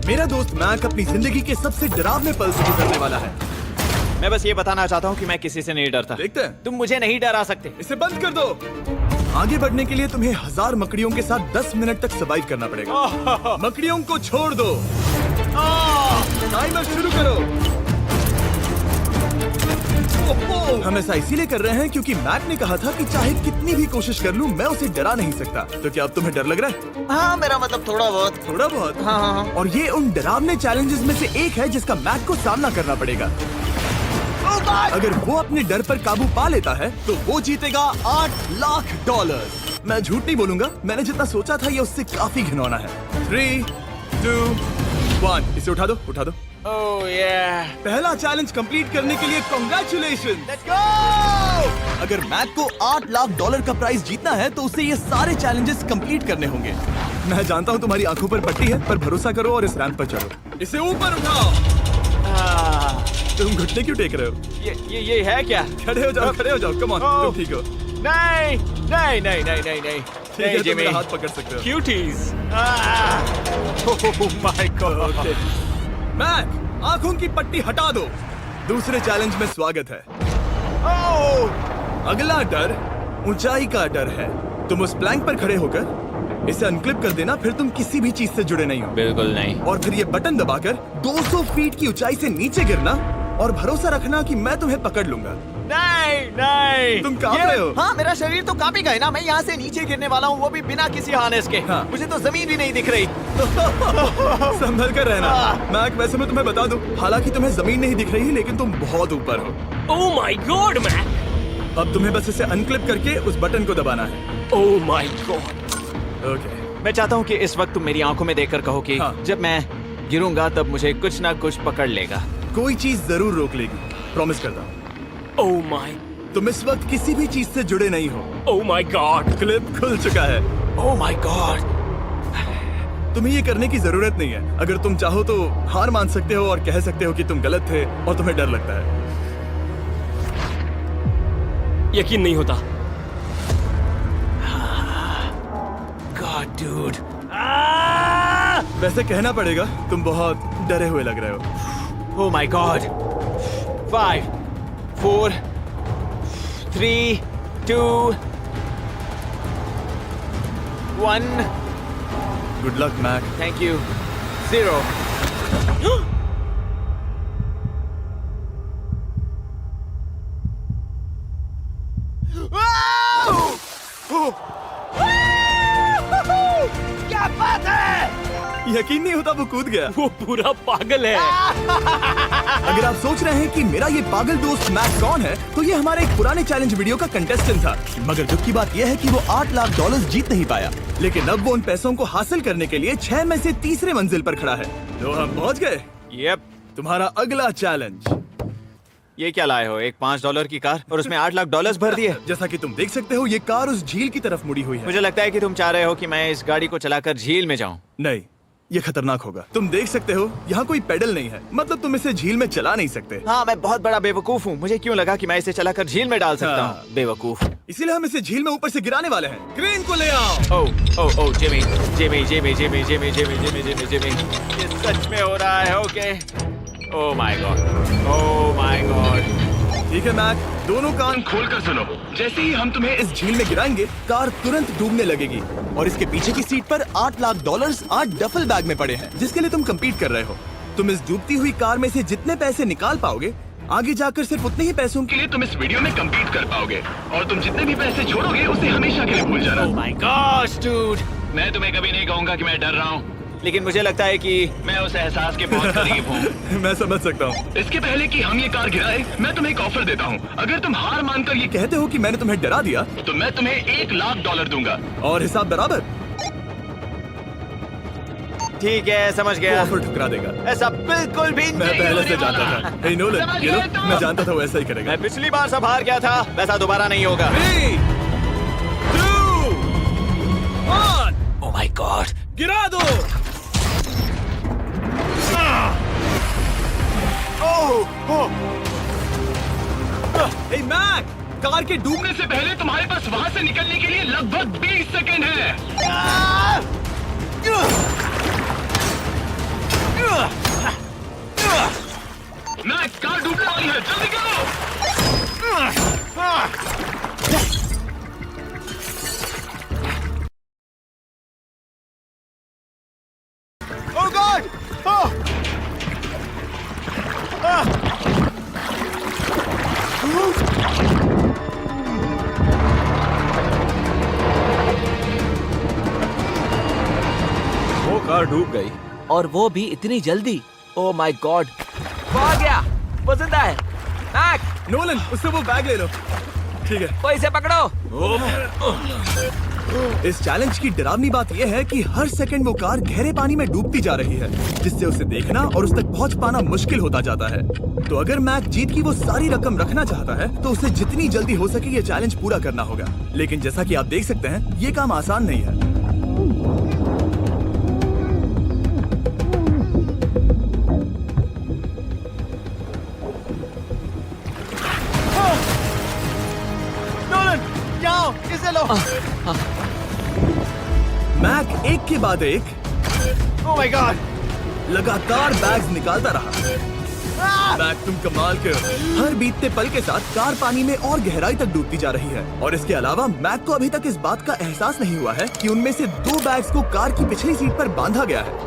मेरा दोस्त मैक अपनी जिंदगी के सबसे डरावने पल से गुजरने वाला है। मैं बस ये बताना चाहता हूँ कि मैं किसी से नहीं डरता। देखते हैं। तुम मुझे नहीं डरा सकते। इसे बंद कर दो। आगे बढ़ने के लिए तुम्हें 1000 मकड़ियों के साथ 10 मिनट तक सर्वाइव करना पड़ेगा। मकड़ियों को छोड़ दो। टाइमर शुरू करो। हम ऐसा इसीलिए कर रहे हैं क्योंकि मैक ने कहा था कि चाहे कितनी भी कोशिश कर लूं, मैं उसे डरा नहीं सकता। तो क्या अब तुम्हें डर लग रहा है? हाँ, मेरा मतलब थोड़ा बहुत। थोड़ा बहुत? हाँ। और ये उन डरावने चैलेंजेस में से एक है जिसका मैक को सामना करना पड़ेगा। अगर वो अपने डर पर काबू पा लेता है तो वो जीतेगा $8 लाख। मैं झूठ नहीं बोलूंगा, मैंने जितना सोचा था ये उससे काफी घिनौना है। 3, 2, 1 इसे उठा दो, उठा दो। ओह yeah. पहला चैलेंज कंप्लीट करने के लिए कांग्रेचुलेशन। Let's go! अगर मैक को $8 लाख का प्राइज जीतना है तो उसे ये सारे चैलेंजेस कंप्लीट करने होंगे। मैं जानता हूँ तुम्हारी आंखों पर पट्टी है, पर भरोसा करो और इस रैंप पर चढ़ो। इसे ऊपर उठाओ। तुम घुटने क्यों टेक रहे हो? ये है क्या? खड़े हो जाओ, खड़े हो जाओ। कम ऑन, तुम ठीक हो? नहीं नहीं नहीं नहीं नहीं नहीं। ठीक है, तुम मेरा हाथ पकड़ सकते हो। Cuties. Oh my god. Mac, आंखों की पट्टी हटा दो। दूसरे चैलेंज में स्वागत है। अगला डर ऊंचाई का डर है। तुम उस प्लैंक पर खड़े होकर इसे अनक्लिप कर देना, फिर तुम किसी भी चीज से जुड़े नहीं हो। बिल्कुल नहीं। और फिर ये बटन दबाकर 200 फीट की ऊंचाई से नीचे गिरना और भरोसा रखना कि मैं तुम्हें पकड़ लूंगा। नहीं नहीं। तुम कांप रहे हो? हाँ, मेरा शरीर तो कांपेगा ही ना। मैं यहाँ से नीचे गिरने वाला हूँ, वो भी बिना किसी हार्नेस के। हाँ। मुझे तो जमीन भी नहीं दिख रही। संभल कर रहना। मैक, वैसे मैं तुम्हें बता दूं, हालांकि तुम्हें जमीन नहीं दिख रही, लेकिन तुम बहुत ऊपर हो। Oh my god Mac. अब तुम्हें बस इसे अनक्लिप करके उस बटन को दबाना है। ओह माय गॉड। ओके। मैं चाहता हूँ कि इस वक्त तुम मेरी आंखों में देखकर कहो कि हाँ। जब मैं गिरूंगा तब मुझे कुछ ना कुछ पकड़ लेगा। कोई चीज जरूर रोक लेगी, प्रॉमिस करता हूँ। Oh my. तुम इस वक्त किसी भी चीज से जुड़े नहीं हो। Oh my God. क्लिप खुल चुका है। ओह माय गॉड। तुम्हें ये करने की जरूरत नहीं है। अगर तुम चाहो तो हार मान सकते हो और कह सकते हो कि तुम गलत थे और तुम्हें डर लगता है। यकीन नहीं होता। God dude. वैसे कहना पड़ेगा, तुम बहुत डरे हुए लग रहे हो। Oh my god. 5, 4, 3, 2, 1। Good luck Mac. Thank you. 0। क्या बात है? यकीन नहीं होता वो कूद गया। वो पूरा पागल है। अगर आप सोच रहे हैं कि मेरा ये पागल दोस्त मैक कौन है, तो ये हमारे एक पुराने चैलेंज वीडियो का कंटेस्टेंट था। मगर दुख की बात यह है कि वो $8 लाख जीत नहीं पाया, लेकिन अब वो उन पैसों को हासिल करने के लिए 6 में से तीसरे मंजिल पर खड़ा है। तो हम पहुंच गए। यप। तुम्हारा अगला चैलेंज। ये क्या लाए हो? एक $5 की कार और उसमें $8 लाख भर दिए। जैसा कि तुम देख सकते हो, ये कार उस झील की तरफ मुड़ी हुई है। मुझे लगता है कि तुम चाह रहे हो कि मैं इस गाड़ी को चलाकर झील में जाऊं। नहीं, ये खतरनाक होगा। तुम देख सकते हो, यहाँ कोई पेडल नहीं है, मतलब तुम इसे झील में चला नहीं सकते। हाँ, मैं बहुत बड़ा बेवकूफ हूँ। मुझे क्यों लगा कि मैं इसे चलाकर झील में डाल सकता हाँ। हूँ? बेवकूफ। इसीलिए हम इसे झील में ऊपर से गिराने वाले हैं। क्रेन को ले आओ। Oh Jimmy Jimmy Jimmy Jimmy Jimmy Jimmy Jimmy Jimmy Jimmy, ये सच में हो रहा है? Okay. Oh my god. Oh my god. ठीक है मैक, दोनों कान खोलकर सुनो। जैसे ही हम तुम्हें इस झील में गिराएंगे, कार तुरंत डूबने लगेगी और इसके पीछे की सीट पर $8 लाख 8 डफल बैग में पड़े हैं, जिसके लिए तुम compete कर रहे हो। तुम इस डूबती हुई कार में से जितने पैसे निकाल पाओगे, आगे जाकर सिर्फ उतने ही पैसों के लिए तुम इस वीडियो में compete कर पाओगे। और तुम जितने भी पैसे छोड़ोगे, उसे हमेशा के लिए भूल जाना। ओह माय गॉड डूड। मैं तुम्हें कभी नहीं कहूंगा कि मैं डर रहा हूँ। लेकिन मुझे लगता है कि मैं उस एहसास के बहुत करीब हूँ। मैं समझ सकता हूँ। इसके पहले कि हम ये कार गिराए, मैं तुम्हें एक ऑफर देता हूँ। अगर तुम हार मानकर ये कहते हो कि मैंने तुम्हें डरा दिया, तो मैं तुम्हें $1 लाख दूंगा। और हिसाब बराबर। ठीक है, समझ वो गया। ऑफर ठुकरा देगा। ऐसा बिल्कुल भी मैं नहीं पहले होने से जानता वाला। था। हे नोलन, समझ ये लो, गए तुम? मैं जानता था वो ऐसा ही करेगा। मैं पिछली बार सब हार गया था, वैसा दोबारा नहीं होगा। 3, 2, 1 ओह माय गॉड। गिरा दो। हे मैक, कार के डूबने से पहले तुम्हारे पास वहाँ से निकलने के लिए लगभग 20 सेकंड है। डूब गई। और वो भी इतनी जल्दी। ओ माय गॉड, वो आ गया, वो जिंदा है। मैक, नोलन, उससे वो बैग ले लो। ठीक है। वो इसे पकड़ो। इस चैलेंज की डरावनी बात यह है कि हर सेकंड वो कार गहरे पानी में डूबती जा रही है, जिससे उसे देखना और उस तक पहुंच पाना मुश्किल होता जाता है। तो अगर मैक जीत की वो सारी रकम रखना चाहता है तो उसे जितनी जल्दी हो सके ये चैलेंज पूरा करना होगा। लेकिन जैसा कि आप देख सकते हैं, ये काम आसान नहीं है। नोलन, जाओ, इसे लो। मैक एक के बाद एक ओह माय गॉड। लगातार बैग्स निकालता रहा। मैक, तुम कमाल के हो। हर बीतते पल के साथ कार पानी में और गहराई तक डूबती जा रही है, और इसके अलावा मैक को अभी तक इस बात का एहसास नहीं हुआ है कि उनमें से 2 बैग्स को कार की पिछली सीट पर बांधा गया है।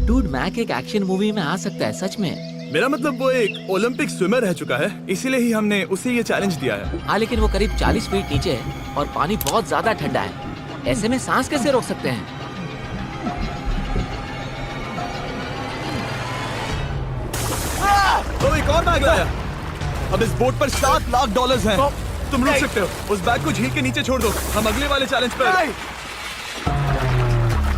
डूड, मैक एक एक्शन मूवी में आ सकता है सच में। मेरा मतलब वो एक ओलंपिक स्विमर रह चुका है, इसीलिए ही हमने उसे ये चैलेंज दिया है। हाँ, लेकिन वो करीब 40 फीट नीचे है और पानी बहुत ज्यादा ठंडा है। ऐसे में सांस कैसे रोक सकते हैं? तो एक और बैग लाया। अब इस बोट पर $7 लाख हैं। तुम रुक सकते हो। उस बैग को झील के नीचे छोड़ दो, हम अगले वाले चैलेंज पर।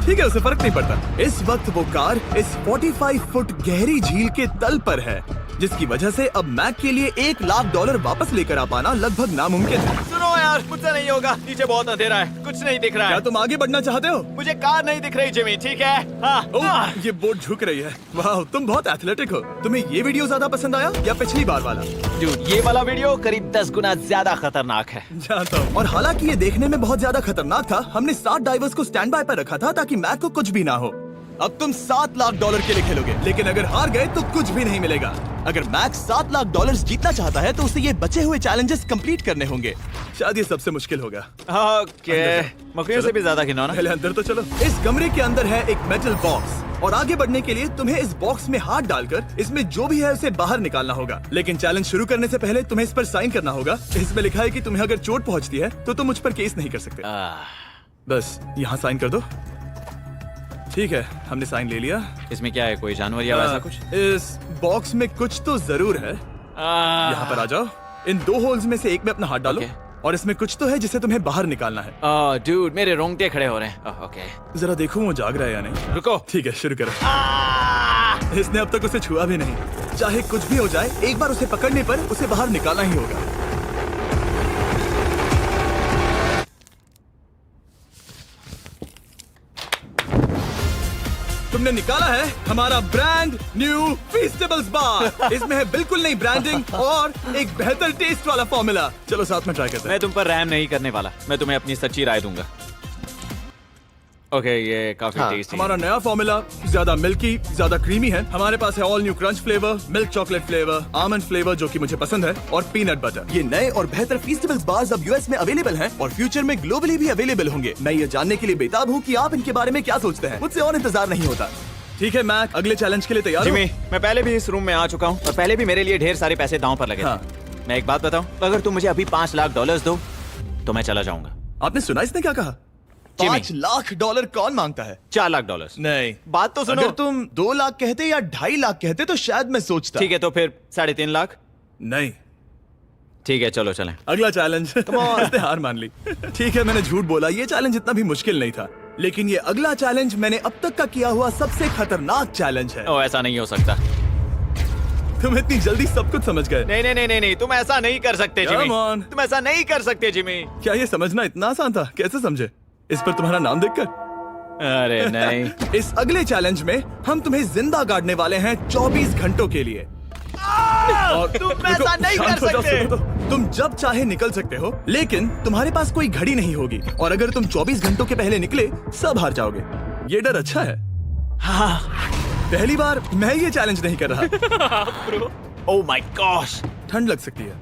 ठीक है, उसे फर्क नहीं पड़ता। इस वक्त वो कार इस 45 फुट गहरी झील के तल पर है, जिसकी वजह से अब मैक के लिए $1 लाख वापस लेकर आ पाना लगभग नामुमकिन है। सुनो यार, मुझसे नहीं होगा। नीचे बहुत अंधेरा है, कुछ नहीं दिख रहा क्या है। तुम आगे बढ़ना चाहते हो? मुझे कार नहीं दिख रही जिमी, ठीक है? हाँ। ओह, ये बोट झुक रही है। वाह, तुम बहुत एथलेटिक हो। तुम्हें ये वीडियो ज्यादा पसंद आया या पिछली बार वाला? Dude, ये वाला वीडियो करीब 10 गुना ज्यादा खतरनाक है। जानता हूँ। और हालांकि ये देखने में बहुत ज्यादा खतरनाक था, हमने 7 डाइवर्स को स्टैंड बाय पर रखा था ताकि मैक को कुछ भी ना हो। अब तुम $7 लाख के लिए खेलोगे, लेकिन अगर हार गए तो कुछ भी नहीं मिलेगा। अगर मैक $7 लाख जीतना चाहता है तो उसे ये बचे हुए चैलेंजेस कंप्लीट करने होंगे। शायद ये सबसे मुश्किल होगा। ओके, मकड़ियों से भी ज्यादा खिलौना। पहले अंदर तो चलो। इस कमरे के अंदर है एक मेटल बॉक्स, और आगे बढ़ने के लिए तुम्हें इस बॉक्स में हाथ डालकर इसमें जो भी है उसे बाहर निकालना होगा। लेकिन चैलेंज शुरू करने से पहले तुम्हें इस पर साइन करना होगा। इसमें लिखा है कि तुम्हें अगर चोट पहुंचती है तो तुम मुझ पर केस नहीं कर सकते। बस यहाँ साइन कर दो। ठीक है, हमने साइन ले लिया। इसमें क्या है, कोई जानवर या वैसा कुछ? इस बॉक्स में कुछ तो जरूर है। यहाँ पर आ जाओ। इन 2 होल्स में से एक में अपना हाथ डालो। Okay. और इसमें कुछ तो है जिसे तुम्हें बाहर निकालना है। डूड, मेरे रोंगटे खड़े हो रहे हैं। ओके, जरा देखो वो जाग रहा है या नहीं। रुको। ठीक है, शुरू करो। इसने अब तक उसे छुआ भी नहीं। चाहे कुछ भी हो जाए, एक बार उसे पकड़ने पर उसे बाहर निकालना ही होगा। तुमने निकाला है हमारा ब्रांड न्यू फीस्टेबल्स बार। इसमें है बिल्कुल नई ब्रांडिंग और एक बेहतर टेस्ट वाला फॉर्मूला। चलो साथ में ट्राई करते हैं। मैं तुम पर रैम नहीं करने वाला, मैं तुम्हें अपनी सच्ची राय दूंगा। ओके, ये काफी टेस्टी हमारा नया फॉर्मूला ज्यादा मिल्की, ज्यादा क्रीमी है। हमारे पास है all new crunch flavour, milk chocolate flavour, almond flavour जो कि मुझे पसंद है, और पीनट बटर। ये नए और बेहतर फीस्टेबल्स बार्स अब यूएस में अवेलेबल हैं और फ्यूचर में ग्लोबली भी अवेलेबल होंगे। मैं ये जानने के लिए बेताब हूँ कि आप इनके बारे में क्या सोचते हैं। मुझसे और इंतजार नहीं होता। ठीक है मैक, अगले चैलेंज के लिए तैयार हो? जिमी, मैं पहले भी इस रूम में आ चुका हूँ और पहले भी मेरे लिए ढेर सारे पैसे दांव पर लगे थे। हाँ। मैं एक बात बताऊं, अगर तुम मुझे अभी $5 लाख दो तो मैं चला जाऊंगा। आपने सुना इसने क्या कहा? जिमी। $5 लाख कौन मांगता है? $4 लाख। नहीं, बात तो सुनो। अगर तुम 2 लाख कहते या 2.5 लाख कहते तो शायद मैं सोचता। ठीक है, तो फिर 3.5 लाख। नहीं, ठीक है, चलो चलें। अगला चैलेंज। इसने हार मान ली। ठीक है, मैंने झूठ बोला, ये चैलेंज इतना भी मुश्किल नहीं था, लेकिन ये अगला चैलेंज मैंने अब तक का किया हुआ सबसे खतरनाक चैलेंज है। ओ, ऐसा नहीं हो सकता। तुम इतनी जल्दी सब कुछ समझ गए। नहीं नहीं नहीं नहीं नहीं, तुम ऐसा नहीं कर सकते जिमी। Come on. तुम ऐसा नहीं कर सकते जिमी। क्या ये समझना इतना आसान था? कैसे समझे? इस पर तुम्हारा नाम देखकर? अरे नहीं। इस अगले चैलेंज में हम तुम्हें जिंदा गाड़ने वाले हैं 24 घंटों के लिए। और तुम रुको, ऐसा नहीं शांत कर हो जाओ, सकते। सुनो तो। तुम जब चाहे निकल सकते हो, लेकिन तुम्हारे पास कोई घड़ी नहीं होगी, और अगर तुम 24 घंटों के पहले निकले सब हार जाओगे। ये डर अच्छा है। हाँ। पहली बार मैं ये चैलेंज नहीं कर रहा। Oh my gosh. ठंड लग सकती है।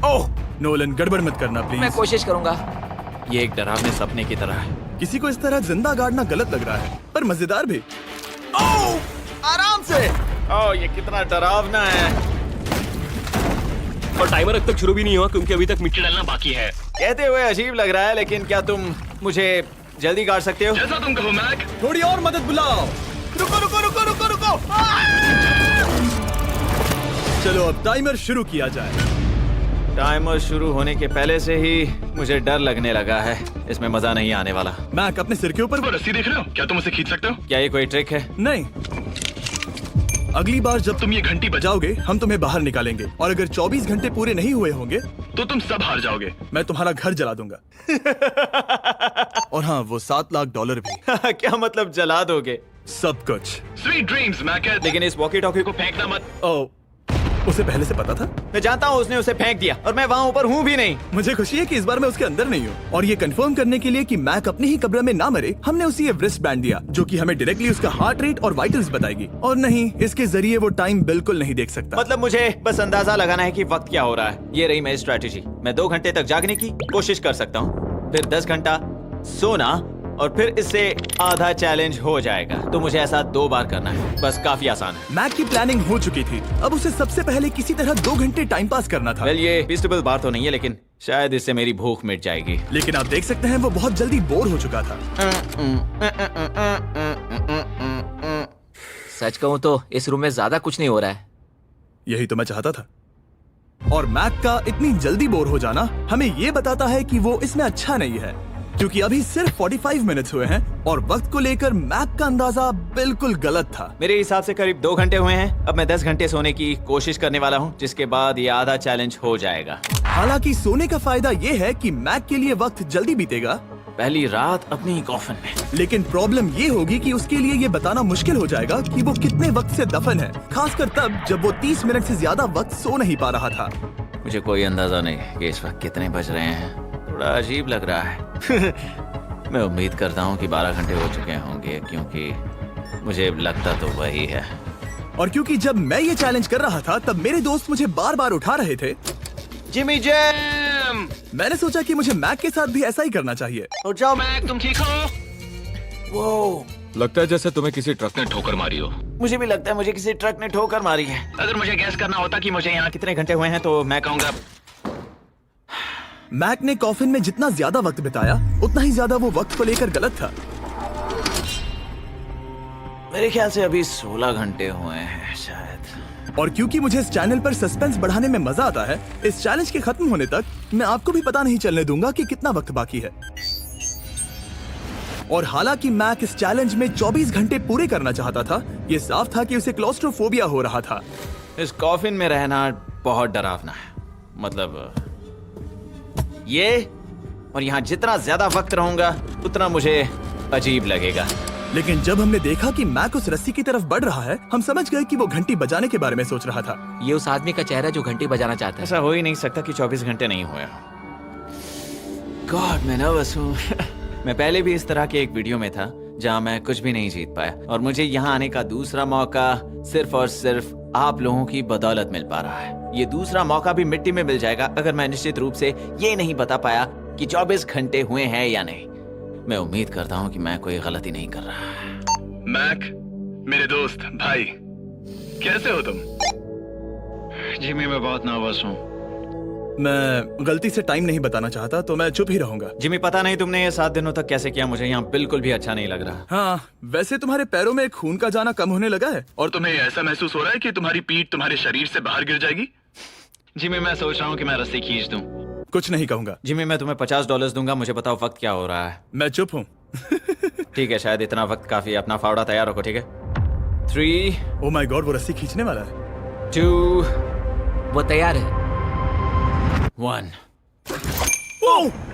ओह, नोलन, गड़बड़ मत करना मैं प्लीज। कोशिश करूंगा। ये एक डरावने सपने की तरह है। किसी को इस तरह जिंदा गाड़ना गलत लग रहा है, पर मजेदार भी। आराम से। ओह, ये कितना डरावना है। और टाइमर अब तक शुरू भी नहीं हुआ क्योंकि अभी तक मिट्टी डलना बाकी है। कहते हुए अजीब लग रहा है, लेकिन क्या तुम मुझे जल्दी काट सकते हो? जैसा तुम कहो मैक। थोड़ी और मदद बुलाओ। रुको रुको रुको रुको रुको। चलो अब टाइमर शुरू किया जाए। टाइमर शुरू होने के पहले से ही मुझे डर लगने लगा है। इसमें मजा नहीं आने वाला। मैक अपने सिर के ऊपर। वो रस्सी देख रहे हो? क्या तुम उसे खींच सकते हो? क्या ये कोई ट्रिक है? नहीं, अगली बार जब तुम ये घंटी बजाओगे हम तुम्हें बाहर निकालेंगे, और अगर 24 घंटे पूरे नहीं हुए होंगे तो तुम सब हार जाओगे। मैं तुम्हारा घर जला दूंगा। और हाँ, वो $7 लाख भी। क्या मतलब जला दोगे? सब कुछ। Sweet dreams Mac. लेकिन इस वॉकी टॉकी को फेंकना मत। ओ, उसे पहले से पता था? मैं जानता हूँ उसने उसे फेंक दिया और मैं वहाँ ऊपर हूँ भी नहीं। मुझे खुशी है कि इस बार मैं उसके अंदर नहीं हूँ। और ये कंफर्म करने के लिए कि मैक अपनी ही कब्र में ना मरे, हमने उसे ये रिस्ट बैंड दिया जो कि हमें डायरेक्टली उसका हार्ट रेट और वाइटल्स बताएगी। और नहीं, इसके जरिए वो टाइम बिल्कुल नहीं देख सकता। मतलब मुझे बस अंदाजा लगाना है कि वक्त क्या हो रहा है। ये रही मेरी स्ट्रेटेजी। मैं 2 घंटे तक जागने की कोशिश कर सकता हूँ, फिर 10 घंटा सोना, और फिर इससे आधा चैलेंज हो जाएगा। तो मुझे ऐसा 2 बार करना है। बस काफी आसान है। मैक की प्लानिंग हो चुकी थी, अब उसे सबसे पहले किसी तरह 2 घंटे टाइम पास करना था। वेल, ये फीस्टेबल बार तो नहीं है, लेकिन शायद इससे मेरी भूख मिट जाएगी। लेकिन आप देख सकते हैं वो बहुत जल्दी बोर हो चुका था। सच कहूँ तो इस रूम में ज्यादा कुछ नहीं हो रहा है। यही तो मैं चाहता था। और मैक का इतनी जल्दी बोर हो जाना हमें ये बताता है कि वो इसमें अच्छा नहीं है, क्योंकि अभी सिर्फ 45 मिनट्स हुए हैं और वक्त को लेकर मैक का अंदाजा बिल्कुल गलत था। मेरे हिसाब से करीब 2 घंटे हुए हैं। अब मैं 10 घंटे सोने की कोशिश करने वाला हूँ, जिसके बाद ये आधा चैलेंज हो जाएगा। हालांकि सोने का फायदा ये है कि मैक के लिए वक्त जल्दी बीतेगा, पहली रात अपनी ही कॉफिन में। लेकिन प्रॉब्लम ये होगी कि उसके लिए ये बताना मुश्किल हो जाएगा कि वो कितने वक्त से दफन है, खासकर तब जब वो 30 मिनट से ज्यादा वक्त सो नहीं पा रहा था। मुझे कोई अंदाजा नहीं कि इस वक्त कितने बज रहे हैं। थोड़ा अजीब लग रहा है। मैं उम्मीद करता हूँ कि 12 घंटे हो चुके होंगे, क्योंकि मुझे लगता तो वही है। और क्योंकि जब मैं ये चैलेंज कर रहा था तब मेरे दोस्त मुझे बार बार उठा रहे थे। Jimmy jam! मैंने सोचा कि मुझे मैक के साथ भी ऐसा ही करना चाहिए। उठ जाओ। मैक तुम ठीक हो? वो लगता है जैसे तुम्हें किसी ट्रक ने ठोकर मारी हो। मुझे भी लगता है मुझे किसी ट्रक ने ठोकर मारी है। अगर मुझे गैस करना होता कि मुझे यहाँ कितने घंटे हुए हैं तो मैं कहूँगा मैक ने कॉफिन में जितना ज्यादा वक्त बिताया उतना ही ज्यादा वो वक्त को लेकर गलत था। मेरे ख्याल से अभी 16 घंटे हुए हैं शायद। और क्योंकि मुझे इस चैनल पर सस्पेंस बढ़ाने में मजा आता है, इस चैलेंज के खत्म होने तक मैं आपको भी पता नहीं चलने दूंगा कि कितना वक्त बाकी है। और हालांकि मैक इस चैलेंज में 24 घंटे पूरे करना चाहता था, ये साफ था कि उसे क्लॉस्ट्रोफोबिया हो रहा था। इस कॉफिन में रहना बहुत डरावना है। मतलब ये, और यहाँ जितना ज्यादा वक्त रहूंगा उतना मुझे अजीब लगेगा। लेकिन जब हमने देखा कि मैक उस रस्सी की तरफ बढ़ रहा है, हम समझ गए कि वो घंटी बजाने के बारे में सोच रहा था। ये उस आदमी का चेहरा जो घंटी बजाना चाहता है। ऐसा हो ही नहीं सकता कि 24 घंटे नहीं हुए। गॉड, मैं नर्वस हूँ। मैं पहले भी इस तरह के एक वीडियो में था जहाँ मैं कुछ भी नहीं जीत पाया, और मुझे यहाँ आने का दूसरा मौका सिर्फ और सिर्फ आप लोगों की बदौलत मिल पा रहा है। ये दूसरा मौका भी मिट्टी में मिल जाएगा अगर मैं निश्चित रूप से ये नहीं बता पाया कि 24 घंटे हुए हैं या नहीं। मैं उम्मीद करता हूँ कि मैं कोई गलती नहीं कर रहा। मैक, मेरे दोस्त भाई, कैसे हो तुम? जिमी, मैं बहुत नर्वस हूँ। मैं गलती से टाइम नहीं बताना चाहता तो मैं चुप ही रहूंगा। जिमी, पता नहीं तुमने ये 7 दिनों तक कैसे किया, मुझे यहाँ बिल्कुल भी अच्छा नहीं लग रहा। हाँ, वैसे तुम्हारे पैरों में खून का जाना कम होने लगा है। और तुम्हें ऐसा महसूस हो रहा है कि तुम्हारी पीठ तुम्हारे शरीर से बाहर गिर जाएगी? जिमी, मैं सोच रहा हूँ कि मैं रस्सी खींच दूं। कुछ नहीं कहूंगा। जिमी, मैं तुम्हें $50 दूंगा, मुझे बताओ वक्त क्या हो रहा है। मैं चुप हूँ। ठीक है, शायद इतना वक्त काफी। अपना फावड़ा तैयार रखो, ठीक है? 3, ओह माय गॉड, वो रस्सी खींचने वाला है। 2, वो तैयार है। 1।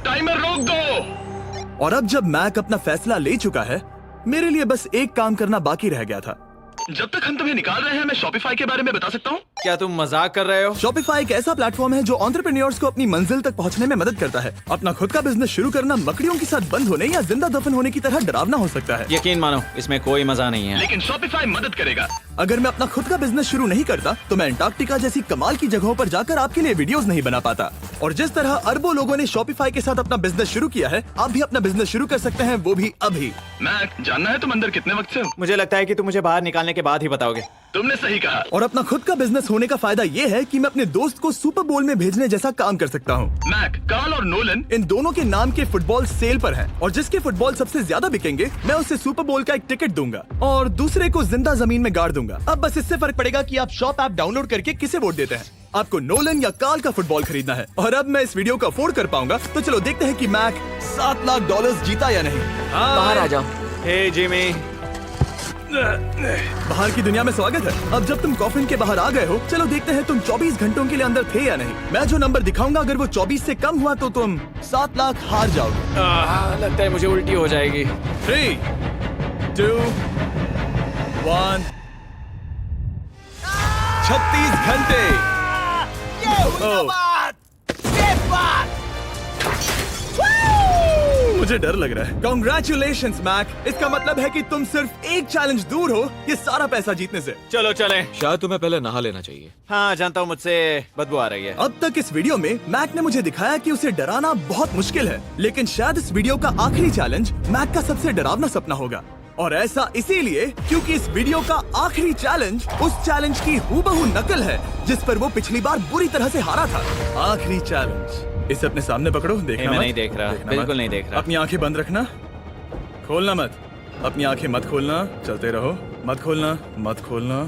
टाइमर रोक दो। और अब जब मैक अपना फैसला ले चुका है, मेरे लिए बस एक काम करना बाकी रह गया था। जब तक हम तुम्हें निकाल रहे हैं, मैं शॉपिफाई के बारे में बता सकता हूँ। क्या तुम मजाक कर रहे हो? Shopify एक ऐसा प्लेटफॉर्म है जो एंटरप्रेन्योर्स को अपनी मंजिल तक पहुंचने में मदद करता है। अपना खुद का बिजनेस शुरू करना मकड़ियों के साथ बंद होने या जिंदा दफन होने की तरह डरावना हो सकता है। यकीन मानो इसमें कोई मजा नहीं है। लेकिन शॉपिफाई मदद करेगा। अगर मैं अपना खुद का बिजनेस शुरू नहीं करता तो मैं अंटार्कटिका जैसी कमाल की जगहों पर जाकर आपके लिए वीडियोस नहीं बना पाता। और जिस तरह अरबों लोगों ने Shopify के साथ अपना बिजनेस शुरू किया है, आप भी अपना बिजनेस शुरू कर सकते हैं, वो भी अभी। मैक, जानना है तुम अंदर कितने वक्त से हो? मुझे लगता है कि तुम मुझे बाहर निकालने के बाद ही बताओगे। तुमने सही कहा। और अपना खुद का बिजनेस होने का फायदा ये है कि मैं अपने दोस्त को सुपर बोल में भेजने जैसा काम कर सकता हूँ। मैक, कार्ल और नोलन इन दोनों के नाम के फुटबॉल सेल पर हैं और जिसके फुटबॉल सबसे ज्यादा बिकेंगे मैं उसे सुपर बोल का एक टिकट दूंगा और दूसरे को जिंदा जमीन में गाड़ दूंगा। अब बस इससे फर्क पड़ेगा कि आप शॉप ऐप डाउनलोड करके किसे वोट देते हैं। आपको नोलन या कार्ल का फुटबॉल खरीदना है। और अब मैं इस वीडियो को अफोर्ड कर पाऊंगा, तो चलो देखते हैं कि मैक $7 लाख जीता या नहीं। बाहर आ जाओ। हे जिमी। बाहर की दुनिया में स्वागत है। अब जब तुम कॉफिन के बाहर आ गए हो, चलो देखते हैं तुम 24 घंटों के लिए अंदर थे या नहीं। मैं जो नंबर दिखाऊंगा अगर वो 24 से कम हुआ तो तुम 7 लाख हार जाओगे। लगता है मुझे उल्टी हो जाएगी। 3, 2, 1। 36 घंटे। मुझे डर लग रहा है। Congratulations, Mac. इसका मतलब है कि तुम सिर्फ एक चैलेंज दूर हो ये सारा पैसा जीतने से। चलो चले। शायद तुम्हें पहले नहा लेना चाहिए। हाँ जानता हूँ, मुझसे बदबू आ रही है। अब तक इस वीडियो में मैक ने मुझे दिखाया कि उसे डराना बहुत मुश्किल है, लेकिन शायद इस वीडियो का आखिरी चैलेंज मैक का सबसे डरावना सपना होगा। और ऐसा इसीलिए क्योंकि इस वीडियो का आखिरी चैलेंज उस चैलेंज की हूबहू नकल है जिस पर वो पिछली बार बुरी तरह से हारा था। आखिरी चैलेंज। इसे अपने सामने पकड़ो, देखना मैं मत। नहीं देख रहा, देखना बिल्कुल मत। नहीं देख रहा। अपनी आंखें बंद रखना, खोलना मत। अपनी आंखें मत खोलना, चलते रहो। मत खोलना, मत खोलना।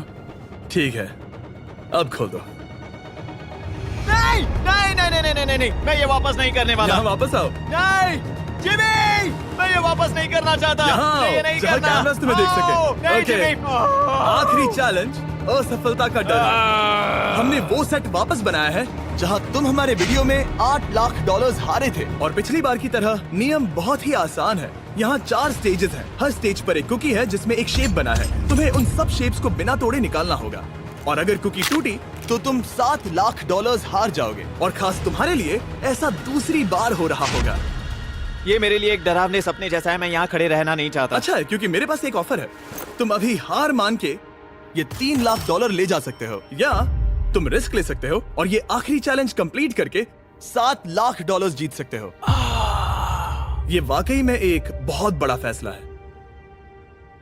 ठीक है, अब खोल दो। नहीं नहीं नहीं नहीं नहीं नहीं, मैं ये वापस नहीं करने वाला। यहाँ वापस आओ। नहीं जिमी, मैं ये वापस नहीं करना चाहता। यहाँ मैं ये आओ, नहीं जहाँ करना। कैमरास तुम्हें देख सके। नहीं ओके। जिमी। आखिरी चैलेंज असफलता का डर। हमने वो सेट वापस बनाया है जहां तुम हमारे वीडियो में $8 लाख हारे थे। और पिछली बार की तरह नियम बहुत ही आसान है। यहाँ 4 स्टेजेस हैं। हर स्टेज पर एक कुकी है जिसमें एक शेप बना है। तुम्हें उन सब शेप्स को बिना तोड़े निकालना होगा। और अगर कुकी टूटी तो तुम $7 लाख हार जाओगे। और खास तुम्हारे लिए ऐसा दूसरी बार हो रहा होगा। ये मेरे लिए एक डरावने सपने जैसा है। मैं यहाँ खड़े रहना नहीं चाहता। अच्छा है क्योंकि मेरे पास एक ऑफर है। तुम अभी हार मान के ये $3 लाख ले जा सकते हो, या तुम रिस्क ले सकते हो और ये आखिरी चैलेंज कंप्लीट करके $7 लाख जीत सकते हो। ये वाकई में एक बहुत बड़ा फैसला है।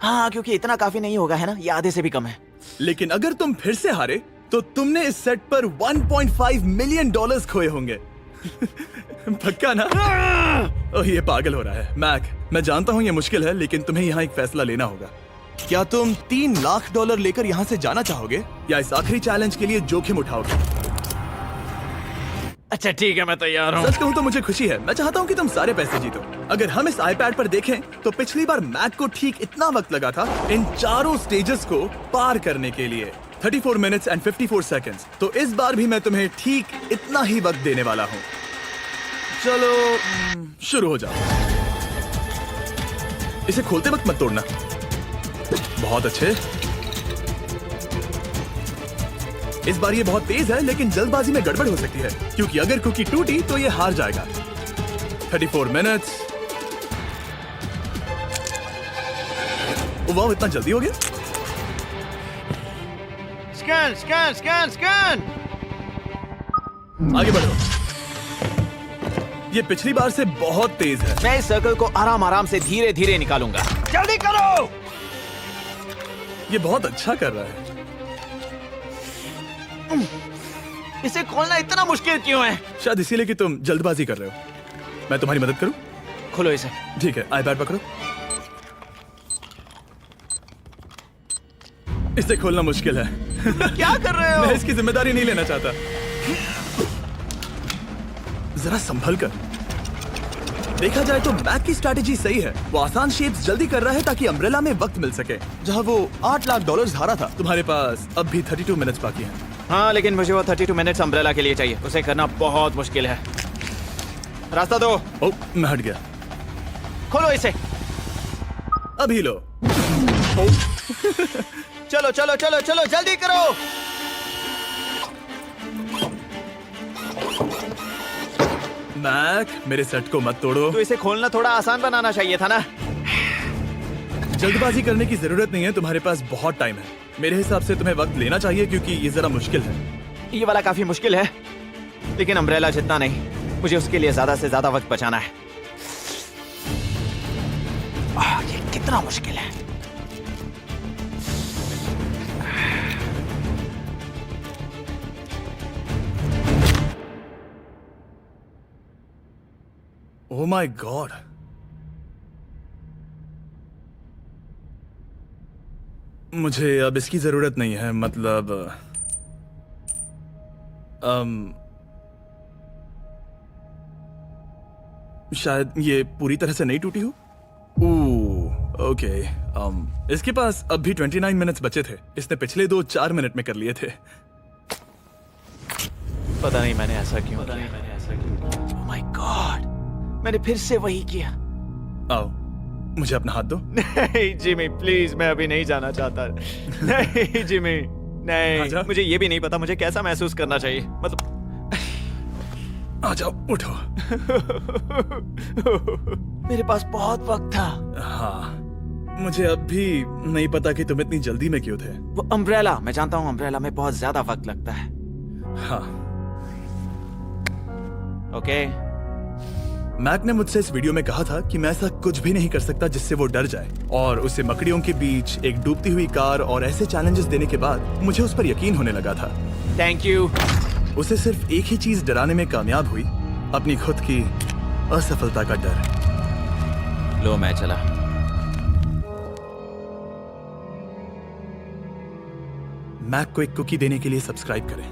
हाँ, क्योंकि इतना काफी नहीं होगा, है ना? ये आधे से भी कम है। लेकिन अगर तुम फिर से हारे तो तुमने इस सेट पर $1.5 मिलियन खोए होंगे। पक्का ना? ओह, ये पागल हो रहा है। मैक, मैं जानता हूँ ये मुश्किल है, लेकिन तुम्हें यहाँ एक फैसला लेना होगा। क्या तुम $3 लाख लेकर यहाँ से जाना चाहोगे या इस आखिरी चैलेंज के लिए जोखिम उठाओगे? अच्छा ठीक है, मैं तैयार हूँ। सच कहूँ तो मुझे खुशी है। मैं चाहता हूँ कि तुम सारे पैसे जीतो। अगर हम इस iPad पर देखें तो पिछली बार मैक को ठीक इतना वक्त लगा था इन चारों स्टेजेस को पार करने के लिए, 34 मिनट्स एंड 54 सेकंड्स। तो इस बार भी मैं तुम्हें ठीक इतना ही वक्त देने वाला हूँ। चलो शुरू हो जाओ। इसे खोलते वक्त मत तोड़ना। बहुत अच्छे। इस बार ये बहुत तेज है, लेकिन जल्दबाजी में गड़बड़ हो सकती है क्योंकि अगर कुकी टूटी तो ये हार जाएगा। 34 मिनट्स। वाह, इतना जल्दी हो गया। Scan scan scan scan. आगे बढ़ो। ये पिछली बार से बहुत तेज है। मैं इस सर्कल को आराम आराम से धीरे धीरे निकालूंगा। जल्दी करो। ये बहुत अच्छा कर रहा है। इसे खोलना इतना मुश्किल क्यों है? शायद इसीलिए कि तुम जल्दबाजी कर रहे हो। मैं तुम्हारी मदद करूं? खोलो इसे। ठीक है, iPad पकड़ो। इसे खोलना मुश्किल है। क्या कर रहे हो? मैं इसकी जिम्मेदारी नहीं लेना चाहता। जरा संभल कर। देखा जाए तो मैक की स्ट्रैटेजी सही है। वो आसान शेप्स जल्दी कर रहा है ताकि अम्ब्रेला में वक्त मिल सके। जहां वो $8 लाख हारा था, तुम्हारे पास अब भी 32 मिनट्स बाकी हैं। हाँ, लेकिन मुझे वो 32 मिनट्स अम्ब्रेला के लिए चाहिए। उसे करना बहुत मुश्किल है। रास्ता दो। ओह, मैं हट गया। खोलो इसे। अभी लो। चलो चलो चलो चलो, जल्दी करो। मैक, मेरे सेट को मत तोड़ो। तो इसे खोलना थोड़ा आसान बनाना चाहिए था ना। जल्दबाजी करने की जरूरत नहीं है, तुम्हारे पास बहुत टाइम है। मेरे हिसाब से तुम्हें वक्त लेना चाहिए क्योंकि ये जरा मुश्किल है। ये वाला काफी मुश्किल है, लेकिन अम्ब्रेला जितना नहीं। मुझे उसके लिए ज्यादा से ज्यादा वक्त बचाना है। ये कितना मुश्किल है। ओह माय गॉड, मुझे अब इसकी जरूरत नहीं है। मतलब शायद ये पूरी तरह से नहीं टूटी हो। ओके, इसके पास अब भी 29 मिनट्स बचे थे। इसने पिछले 4 मिनट में कर लिए थे। पता नहीं मैंने ऐसा क्यों किया। ओह माय गॉड, मैंने फिर से वही किया। आओ, मुझे अपना हाथ दो। नहीं जिमी, प्लीज, मैं अभी नहीं जाना चाहता। नहीं जिमी, नहीं। आजा। मुझे ये भी नहीं पता मुझे कैसा महसूस करना चाहिए। मतलब आ जाओ, उठो। मेरे पास बहुत वक्त था। हाँ, मुझे अब भी नहीं पता कि तुम इतनी जल्दी में क्यों थे। वो अम्ब्रेला, मैं जानता हूँ अम्ब्रेला में बहुत ज्यादा वक्त लगता है। हाँ, ओके। मैक ने मुझसे इस वीडियो में कहा था कि मैं ऐसा कुछ भी नहीं कर सकता जिससे वो डर जाए, और उसे मकड़ियों के बीच एक डूबती हुई कार और ऐसे चैलेंजेस देने के बाद मुझे उस पर यकीन होने लगा था। Thank you. उसे सिर्फ एक ही चीज डराने में कामयाब हुई, अपनी खुद की असफलता का डर। लो, मैं चला। मैक को एक कुकी देने के लिए सब्सक्राइब करें।